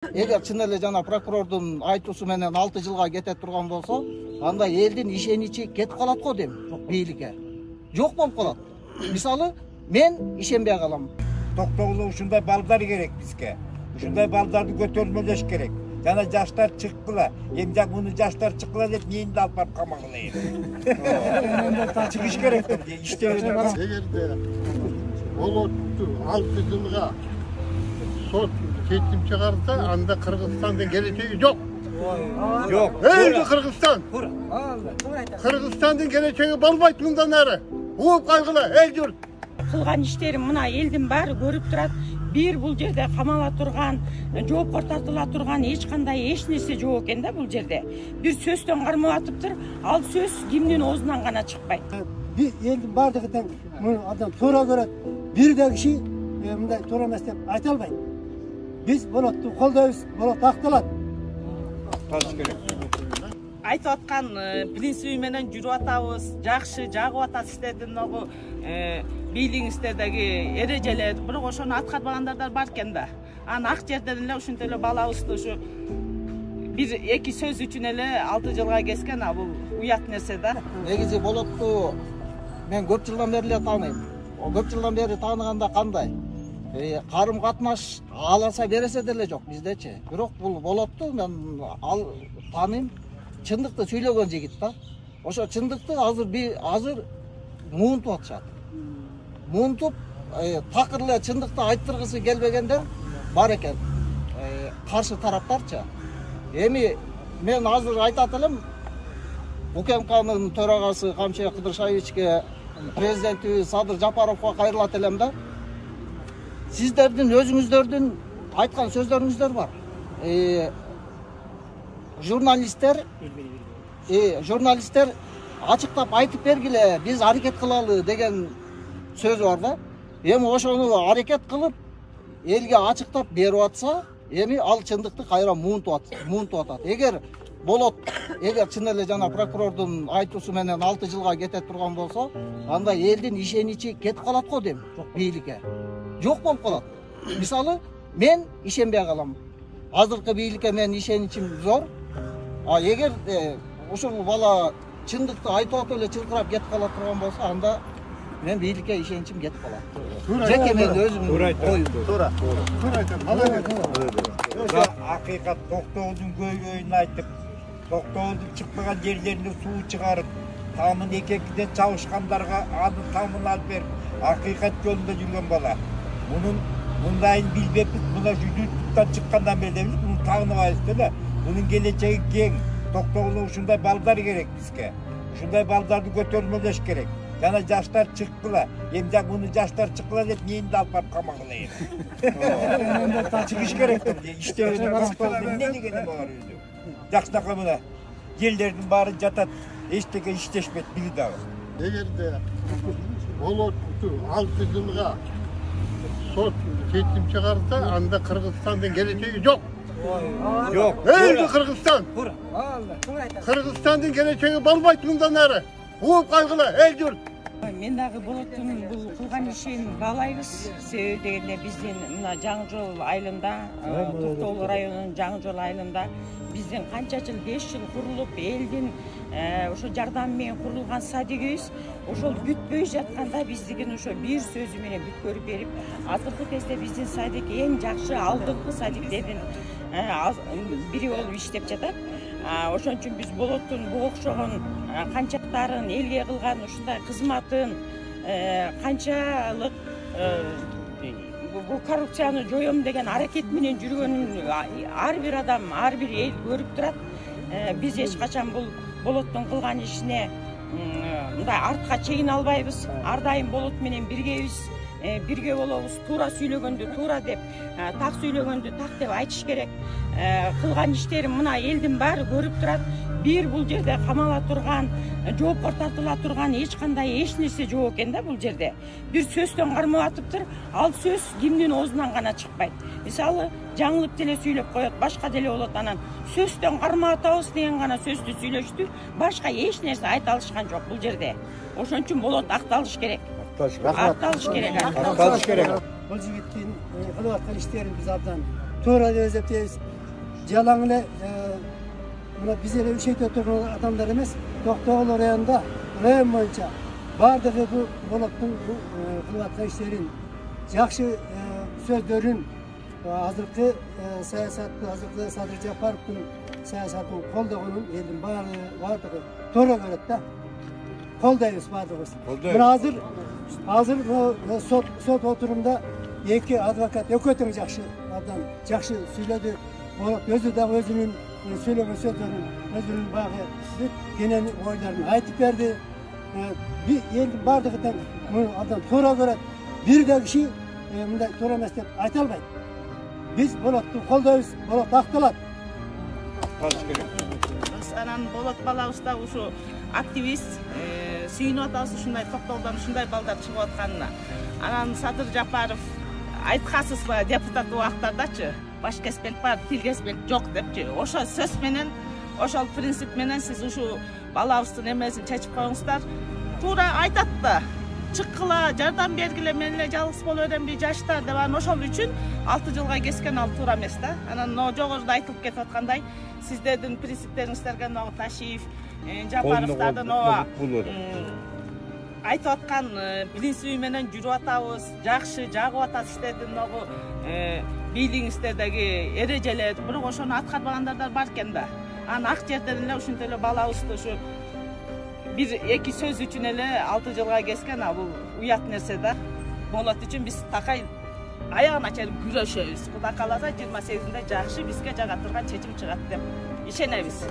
Эгер чын эле жана прокурордун айтуусу менен 6 жылга кете турган болсо, анда элдин ишеничи кетип калат го дейм, бийликке. Жок болуп калат. Мисалы, мен ишенбей калам. Токтогулда ушундай балдар керек бизге. Ушундай балдарды көтөрмөлөш керек. Жана жаштар чыккыла. Эмне муну жаштар чыккыла деп мени да алып барып камагыла эми. Чыгыш керек деп иштебеден. Эгерде болотту 6 жылга сот кетим чыгарса, анда Кыргызстандын келечеги жок. Жок. Эй, Кыргызстан. Кыргызстандын келечеги болбойт мындан ары. Ууп кайгыла, эл журт. Кылган иштерин мына элдин баары көрүп турат. Бир бул жерде камала турган, жоопко тартыла турган эч кандай эч нерсе жок экен да бул жерде. Бир сөздөн кармап атыптыр. Ал сөз кимдин оозунан гана чыкпайт. Бир элдин баардыгы тең муну адам туура көрөт. Бир да киши мындай туура эмес деп айта албайт. Биз болотту колдойбуз, болот акталат. Таныш керек. Айтып аткан принциби менен жүрүп атабыз. Жакшы жагып атат сиздердин могу бийлигиңиздердеги эрежелер, бирок ошону аткарбагандар бар экен да. Анан ак жерден эле ушинтип эле балабызды ушу бир эки сөз үчүн эле 6 жылга кескен, а бул уят нерсе да. Негизи болотту мен көп жылдан бери эле тааныйм. Көп жылдан бери тааныганда кандай? Карым катнаш аласа бересе деле жок биздечи. Бирок бул болотту мен тааныйм. Чындыкты сүйлөгөн жигит да. Ошо чындыкты азыр муунтуп атышат. Муунтуп такыр эле чындыкты айттыргысы келбегендер бар экен. Каршы тараптарчы. Эми мен азыр айтат элем, УКМКнын төрагасы Камчы Кыдыршаевичке, президенти Садыр Жапаровго кайрылат элем да. Сиздердин өзүңүздөрдүн айткан сөздөрүңүздөр бар. Журналисттер ачыктап айтып бергиле, биз аракет кылалы деген сөз бар да. Эми ошону аракет кылып элге ачыктап берип атса, эми ал чындыкты кайра муунтуп атат. Эгер чын эле жана прокурордун айтуусу менен 6 жылга кете турган болсо, анда элдин ишеничи кетип калат го дейм, бийликке. Жок болуп калат. Мисалы, мен ишенбей калам. Азыркы бийликке менин ишеничим зор. А эгер ушул бала чындыкты айтып эле чылкырап кетип кала турган болсо, анда мен бийликке ишеничим кетип калат. Жеке мен өзүмдүн оюм. Туура айтам. Ошо акыйкат Токтогулдун көйгөйүн айтып, Токтогулдун чыкпаган жерлерине суу чыгарып, тамын экекиден чабышкандарга анын тамын алып берип, акыйкат жолунда жүргөн бала. Мындайын билбеппиз, мына YouTube'дан чыккандан бери да билип, муну тагынабайбыз эле. Мунун келечеги кең. Токтогулда ушундай балдар керек бизге. Ушундай балдарды көтөрмөлөш керек. Жана жаштар чыккыла. Эмне муну жаштар чыккыла деп мени да алып барып камагыла эми. Чыгыш керек деп иштебеден Токтогулда эмне дегени бар өзү. Жакшынака мына жерлердин баары жатат, эчтеке иштешпейт били дагы. Эгерде болотту 6 жылга сот кетим чыгарса, анда Кыргызстандын келечеги жок. Жок. Эй, Кыргызстан. Кыргызстандын келечеги болбойт мындан ары. Ууп кайгыла, эл журт. Мен дагы болоттун бул кылган ишин баалайбыз. Себеби дегенде биздин мына Жаңы Жол айылында, Токтогул районунун Жаңы Жол айылында биздин канча жыл 5 жыл курулуп, элдин ошо жардамы менен курулган садигибиз ошол бүтпөй жатканда биздигин ошо бир сөзү менен бүткөрүп берип, азыркы кезде биздин садик эң жакшы алдыңкы садиктердин бири болуп иштеп жатат. Ошон үчүн биз болоттун буга окшогон канчалыктарын элге кылган ушундай кызматын, канчалык бул коррупцияны жоём деген аракет менен жүргөнүн ар бир адам, ар бир эл көрүп турат. Биз эч качан бул болоттун кылган ишине мындай артка чегине албайбыз. Ар дайым болот менен биргебиз. Бирге болобуз. Туура сүйлөгөндү туура деп, так сүйлөгөндү так деп айтыш керек. Кылган иштерин мына элдин баары көрүп турат. Бир бул жерде камала турган, жоопко тартыла турган эч кандай эч нерсе жок экен да бул жерде. Бир сөздөн кармап атыптыр. Ал сөз кимдин оозунан гана чыкпайт. Мисалы, жаңылып деле сүйлөп коет, башка деле болот. Анан сөздөн кармап атабыз деген гана сөздү сүйлөштү. Башка эч нерсе айта алышкан жок бул жерде. Ошон үчүн болот акталыш керек. Акталыш керек. Бул жигиттин кылып аткан иштерин биз абдан toora деп эсептейбиz. Жалаң эле мына биз эле үшөйтө турган адамдар эмес, Токтогул районунда район боюнча бардыгы бул болоттун кылып аткан иштерин, жакшы сөздөрүн, азыркы саясатты, азыркы Садыр Жапаровдун саясатын колдогонун элдин бардыгы туура көрөт да. Колдойбуз бардыгыбыз. Мына азыр сот отурумда эки адвокат экөө тең жакшы адам, жакшы сүйлөдү. Болот өзү да өзүнүн сөйлөгөн сөздөрүн, өзүнүн багы кенен ойлорун айтып берди. Элдин бардыгы тең адам туура көрөт. Бир да киши мындай туура эмес деп айта албайт. Биз Болотту колдойбуз, Болот акталат. Анан Болот балабызда ушу активист сүйүнүп атабыз, ушундай Токтогулдан ушундай балдар чыгып атканына. Анан Садыр Жапаров айткансызбы депутат убактардачы, баш кеспек бар, тил кеспек жок депчи. Ошол сөз менен, ошол принцип менен сиз ушу балабыздын эмесин чечип коюңуздар. Туура айтат да. Чыккыла, жардам бергиле, мен эле жалгыз боло беремби, жаштар деп анан ошол үчүн 6 жылга кескен ал туура эмес да. Анан жогоруда айтылып кетип аткандай, сиздердин принциптериңиздерге Ташиев, Жапаровдардын айтып аткан принциби менен жүрүп атабыз, жакшы жагып атат сиздердин бийлигиңиздердеги эрежелер, бирок ошону аткарбагандар бар экен да. Анан ак жерден эле ушинтип эле балабызды ушу бир-эки сөз үчүн эле 6 жылга кескен, бул уят нерсе да. Болот үчүн биз такай аягына чейин күрөшөбүз. Кудай кааласа 28-нде жакшы бизге жага турган чечим чыгат деп ишенебиз.